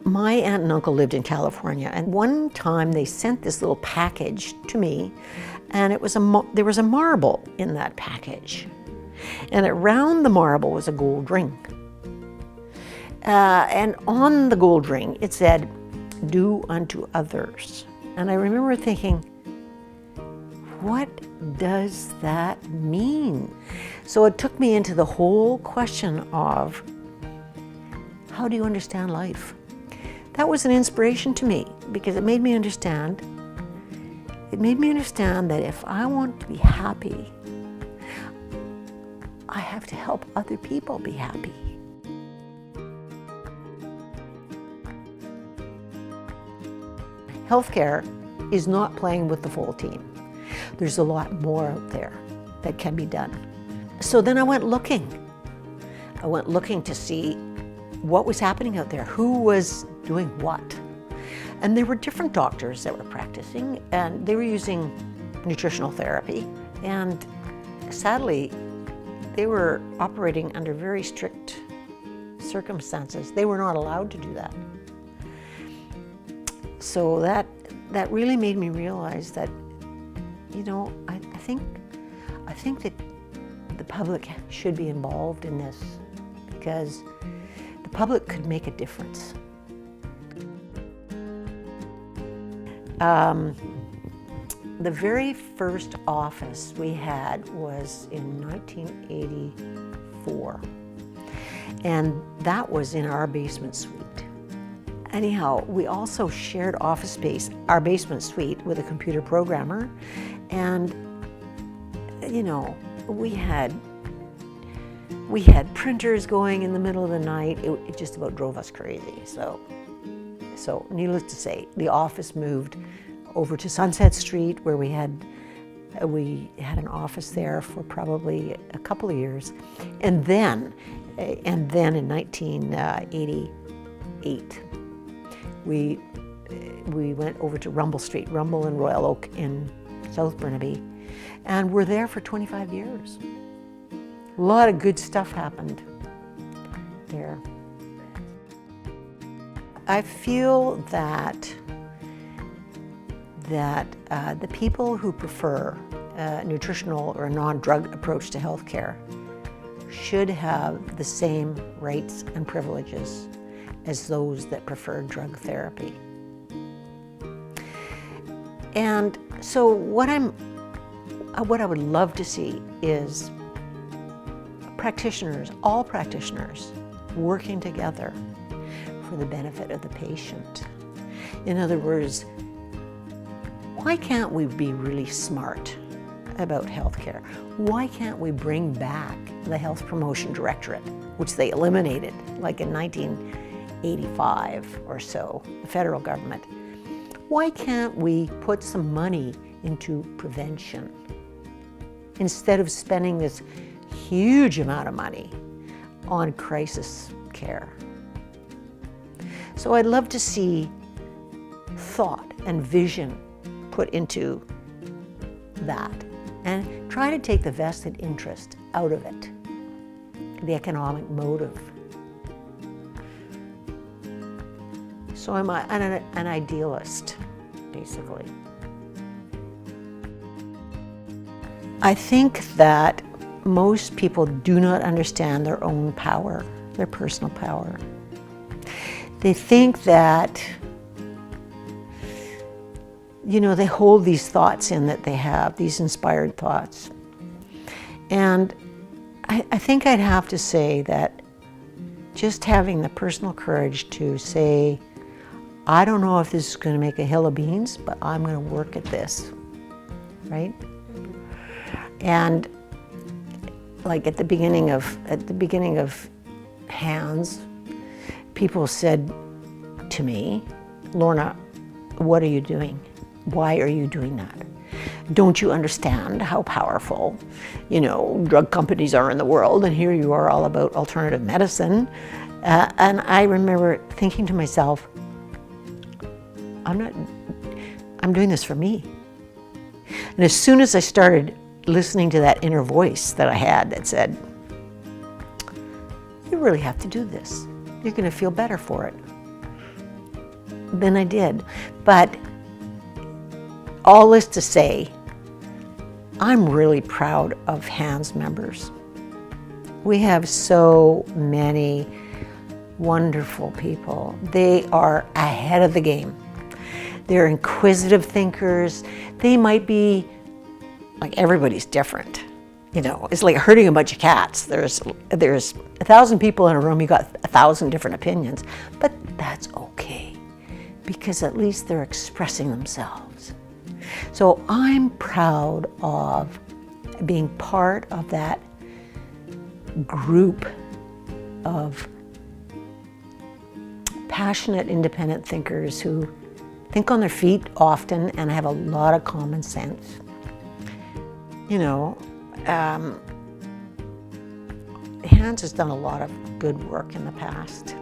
My aunt and uncle lived in California, and one time they sent this little package to me, and it was there was a marble in that package, and around the marble was a gold ring. And on the gold ring it said, "Do unto others." And I remember thinking, what does that mean? So it took me into the whole question of, how do you understand life? That was an inspiration to me, because it made me understand that if I want to be happy, I have to help other people be happy. Healthcare is not playing with the full team. There's a lot more out there that can be done. So then I went looking. I went looking to see what was happening out there, who was doing what. And there were different doctors that were practicing, and they were using nutritional therapy. And sadly, they were operating under very strict circumstances. They were not allowed to do that. So that really made me realize that, you know, I think that the public should be involved in this, because the public could make a difference. The very first office we had was in 1984, and that was in our basement suite. Anyhow, we also shared office space, our basement suite, with a computer programmer, and you know, we had printers going in the middle of the night. It just about drove us crazy. So needless to say, the office moved over to Sunset Street, where we had an office there for probably a couple of years, and then in 1988 we went over to Rumble Street, Rumble and Royal Oak in South Burnaby, and we're there for 25 years. A lot of good stuff happened there. I feel that the people who prefer a nutritional or a non-drug approach to healthcare should have the same rights and privileges as those that prefer drug therapy. And so what I would love to see is practitioners, all practitioners, working together for the benefit of the patient. In other words, why can't we be really smart about healthcare? Why can't we bring back the Health Promotion Directorate, which they eliminated like in 1985 or so, the federal government? Why can't we put some money into prevention instead of spending this huge amount of money on crisis care? So I'd love to see thought and vision put into that, and try to take the vested interest out of it, the economic motive. So I'm an idealist, basically. I think that most people do not understand their own power, their personal power. They think that, you know, they hold these thoughts in that they have, these inspired thoughts. And I think I'd have to say that just having the personal courage to say, I don't know if this is going to make a hill of beans, but I'm going to work at this, right? And like at the beginning of Hands, people said to me, Lorna, what are you doing? Why are you doing that? Don't you understand how powerful, you know, drug companies are in the world, and here you are all about alternative medicine. And I remember thinking to myself, I'm doing this for me. And as soon as I started listening to that inner voice that I had that said, you really have to do this. You're going to feel better for it. than I did. But all this to say, I'm really proud of HANS members. We have so many wonderful people. They are ahead of the game. They're inquisitive thinkers. They might be, like, everybody's different. You know, it's like herding a bunch of cats. There's 1,000 people in a room, you got 1,000 different opinions, but that's okay, because at least they're expressing themselves. So I'm proud of being part of that group of passionate, independent thinkers who think on their feet often and have a lot of common sense. You know, HANS has done a lot of good work in the past.